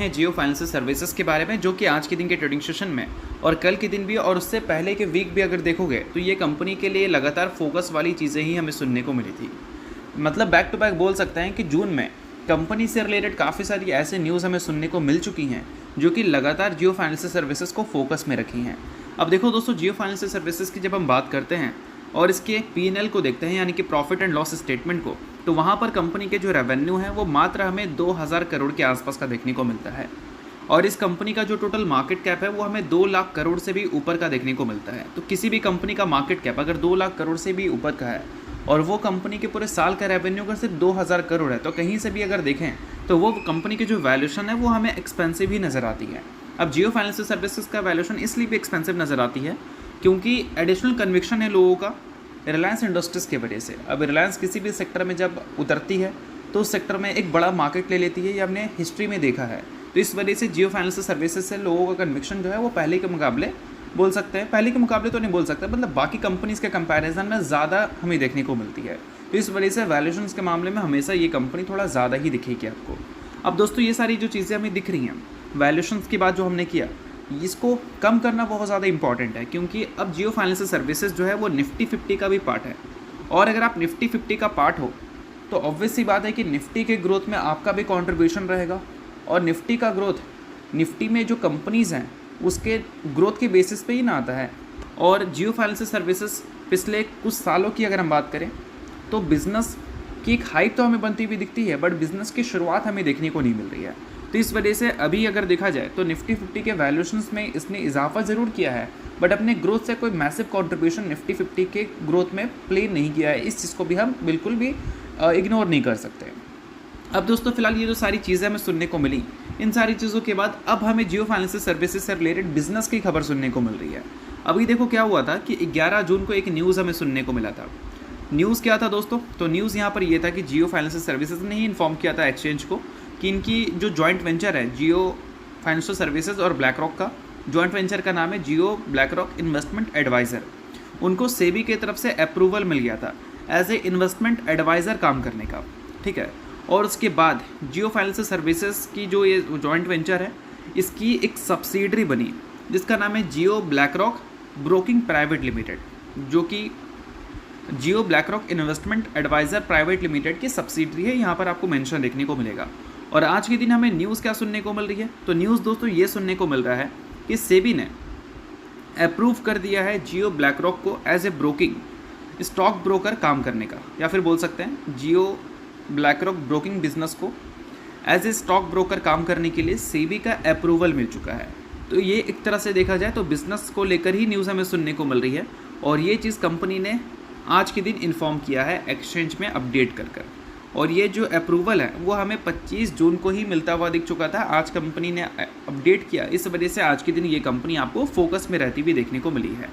हैं जियो financial services के बारे में, जो कि आज के दिन के ट्रेडिंग सेशन में और कल के दिन भी और उससे पहले के वीक भी अगर देखोगे तो ये कंपनी के लिए लगातार फोकस वाली चीज़ें ही हमें सुनने को मिली थी। मतलब बैक टू बैक बोल सकते हैं कि जून में कंपनी से रिलेटेड काफ़ी सारी ऐसे न्यूज़ हमें सुनने को मिल चुकी हैं जो कि लगातार जियो फाइनेंशियल सर्विसेज को फोकस में रखी हैं। अब देखो दोस्तों, जियो फाइनेंशियल सर्विसेज की जब हम बात करते हैं और इसके P&L को देखते हैं, यानी कि प्रॉफिट एंड लॉस स्टेटमेंट को, तो वहाँ पर कंपनी के जो रेवेन्यू है वो मात्र हमें 2000 करोड़ के आसपास का देखने को मिलता है। और इस कंपनी का जो टोटल मार्केट कैप है वो हमें 2 लाख करोड़ से भी ऊपर का देखने को मिलता है। तो किसी भी कंपनी का मार्केट कैप अगर 2 लाख करोड़ से भी ऊपर का है और वो कंपनी के पूरे साल का रेवेन्यू अगर सिर्फ 2000 करोड़ है, तो कहीं से भी अगर देखें तो वो कंपनी की जो वैल्यूशन है वो हमें एक्सपेंसिव ही नज़र आती है। अब जियो फाइनेंशियल सर्विसेज का वैल्यूशन इसलिए भी एक्सपेंसिव नज़र आती है क्योंकि एडिशनल कन्विक्शन है लोगों का रिलायंस इंडस्ट्रीज़ के वजह से। अब रिलायंस किसी भी सेक्टर में जब उतरती है तो उस सेक्टर में एक बड़ा मार्केट ले लेती है, ये हमने हिस्ट्री में देखा है। तो इस वजह से जियो फाइनेंशियल सर्विसेज से लोगों का कन्विक्शन जो है वो पहले के मुकाबले बोल सकते हैं, पहले के मुकाबले तो नहीं बोल सकते, मतलब बाकी कंपनीज़ के कंपैरिजन में ज़्यादा हमें देखने को मिलती है। तो इस वजह से वैल्यूशंस के मामले में हमेशा ये कंपनी थोड़ा ज़्यादा ही दिखेगी आपको। अब दोस्तों, ये सारी जो चीज़ें हमें दिख रही हैं, वैल्यूशंस की बात जो हमने किया, इसको कम करना बहुत ज़्यादा इंपॉर्टेंट है क्योंकि अब जियो फाइनेंशियल सर्विसेज जो है वो निफ्टी 50 का भी पार्ट है। और अगर आप निफ्टी 50 का पार्ट हो तो ऑब्वियस सी बात है कि निफ्टी के ग्रोथ में आपका भी कंट्रीब्यूशन रहेगा। और निफ्टी का ग्रोथ, निफ्टी में जो कंपनीज़ हैं उसके ग्रोथ के बेसिस पे ही ना आता है। और जियो फाइनेंशियल सर्विसेज पिछले कुछ सालों की अगर हम बात करें तो बिज़नेस की एक हाइप तो हमें बनती हुई दिखती है, बट बिज़नेस की शुरुआत हमें देखने को नहीं मिल रही है। तो इस वजह से अभी अगर देखा जाए तो निफ्टी 50 के वैल्यूशंस में इसने इजाफा ज़रूर किया है, बट अपने ग्रोथ से कोई मैसिव कंट्रीब्यूशन निफ्टी 50 के ग्रोथ में प्ले नहीं किया है। इस चीज़ को भी हम बिल्कुल भी इग्नोर नहीं कर सकते। अब दोस्तों, फिलहाल ये जो सारी चीज़ें हमें सुनने को मिली, इन सारी चीज़ों के बाद अब हमें जियो फाइनेंशियल सर्विसेज से रिलेटेड बिजनेस की खबर सुनने को मिल रही है। अभी देखो क्या हुआ था कि 11 जून को एक न्यूज़ हमें सुनने को मिला था। न्यूज़ क्या था दोस्तों? तो न्यूज़ यहाँ पर यह था कि जियो फाइनेंशियल सर्विसेज ने ही इन्फॉर्म किया था एक्सचेंज को कि इनकी जो जॉइंट वेंचर है जियो फाइनेंशियल सर्विसेज और ब्लैक रॉक का, जॉइंट वेंचर का नाम है Jio BlackRock investment adviser, उनको सेबी की तरफ से अप्रूवल मिल गया था एज ए इन्वेस्टमेंट एडवाइज़र काम करने का, ठीक है। और उसके बाद जियो फाइनेंशियल सर्विसेज की जो ये जॉइंट वेंचर है इसकी एक सब्सिडरी बनी जिसका नाम है Jio BlackRock broking private limited, जो कि Jio BlackRock investment adviser private limited की सब्सिडरी है। यहाँ पर आपको मेंशन देखने को मिलेगा। और आज के दिन हमें न्यूज़ क्या सुनने को मिल रही है? तो न्यूज़ दोस्तों ये सुनने को मिल रहा है कि सेबी ने अप्रूव कर दिया है जियो ब्लैक रॉक को as a broking stock broker काम करने का, या फिर बोल सकते हैं Jio BlackRock broking business को एज ए स्टॉक ब्रोकर काम करने के लिए सेबी का अप्रूवल मिल चुका है। तो ये एक तरह से देखा जाए तो बिज़नेस को लेकर ही न्यूज़ हमें सुनने को मिल रही है। और ये चीज़ कंपनी ने आज के दिन इन्फॉर्म किया है एक्सचेंज में अपडेट कर। और ये जो अप्रूवल है वो हमें 25 जून को ही मिलता हुआ दिख चुका था, आज कंपनी ने अपडेट किया। इस वजह से आज के दिन ये कंपनी आपको फोकस में रहती हुई देखने को मिली है।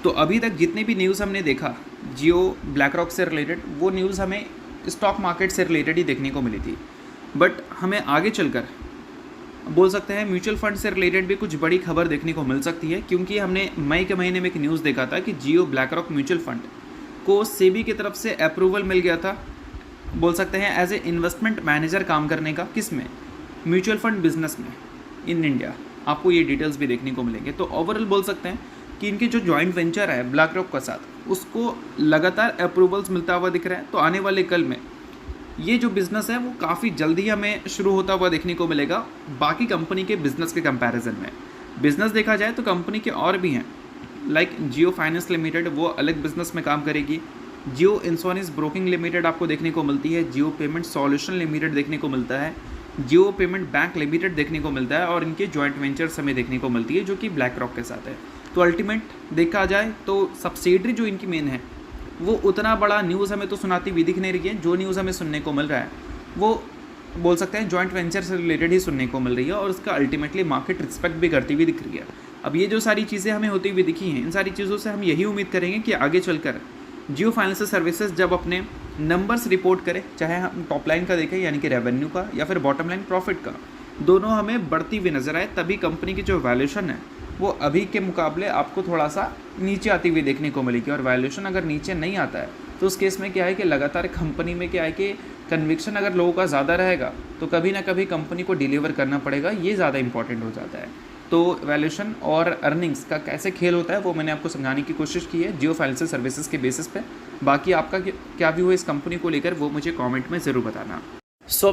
तो अभी तक जितने भी न्यूज़ हमने देखा जियो ब्लैक रॉक से रिलेटेड, वो न्यूज़ हमें स्टॉक मार्केट से रिलेटेड ही देखने को मिली थी। बट हमें आगे चलकर बोल सकते हैं म्यूचुअल फंड से रिलेटेड भी कुछ बड़ी खबर देखने को मिल सकती है, क्योंकि हमने मई के महीने में एक न्यूज़ देखा था कि Jio black rock mutual fund को सेबी की तरफ से अप्रूवल मिल गया था, बोल सकते हैं एज ए इन्वेस्टमेंट मैनेजर काम करने का। किस में? म्यूचुअल फंड बिजनेस में इन इंडिया। आपको ये डिटेल्स भी देखने को मिलेंगे। तो ओवरऑल बोल सकते हैं कि इनके जो जॉइंट वेंचर है ब्लैक रॉक के साथ, उसको लगातार अप्रूवल्स मिलता हुआ दिख रहा है। तो आने वाले कल में ये जो बिज़नेस है वो काफ़ी जल्दी हमें शुरू होता हुआ देखने को मिलेगा बाकी कंपनी के बिज़नेस के कंपैरिजन में। बिज़नेस देखा जाए तो कंपनी के और भी हैं, लाइक जियो फाइनेंस लिमिटेड, वो अलग बिज़नेस में काम करेगी। जियो इंश्योरेंस ब्रोकिंग लिमिटेड आपको देखने को मिलती है, जियो पेमेंट सॉल्यूशन लिमिटेड देखने को मिलता है, जियो पेमेंट बैंक लिमिटेड देखने को मिलता है, और इनके जॉइंट वेंचर्स हमें देखने को मिलती है जो कि ब्लैक रॉक के साथ है। तो अल्टीमेट देखा जाए तो सब्सिडरी जो इनकी मेन है वो उतना बड़ा न्यूज़ हमें तो सुनाती हुई दिख नहीं रही है। जो न्यूज़ हमें सुनने को मिल रहा है वो बोल सकते हैं जॉइंट वेंचर से रिलेटेड ही सुनने को मिल रही है, और उसका अल्टीमेटली मार्केट रिस्पेक्ट भी करती हुई दिख रही है। अब ये जो सारी चीज़ें हमें होती हुई दिखी हैं, इन सारी चीज़ों से हम यही उम्मीद करेंगे कि आगे चलकर जियो फाइनेंशियल सर्विसेज जब अपने नंबर्स रिपोर्ट करे, चाहे हम टॉप लाइन का देखें यानी कि रेवेन्यू का, या फिर बॉटम लाइन प्रॉफिट का, दोनों हमें बढ़ती हुई नजर आए, तभी कंपनी की जो वैल्यूशन है वो अभी के मुकाबले आपको थोड़ा सा नीचे आती हुई देखने को मिलेगी। और वैल्यूशन अगर नीचे नहीं आता है तो उस केस में क्या है कि लगातार कंपनी में क्या है कि कन्विक्शन अगर लोगों का ज़्यादा रहेगा तो कभी ना कभी कंपनी को डिलीवर करना पड़ेगा, ये ज़्यादा इंपॉर्टेंट हो जाता है। तो वैल्यूएशन और अर्निंग्स का कैसे खेल होता है वो मैंने आपको समझाने की कोशिश की है जियो फाइनेंशियल सर्विसेज के बेसिस पे। बाकी आपका क्या व्यू है इस कंपनी को लेकर वो मुझे कमेंट में ज़रूर बताना। सो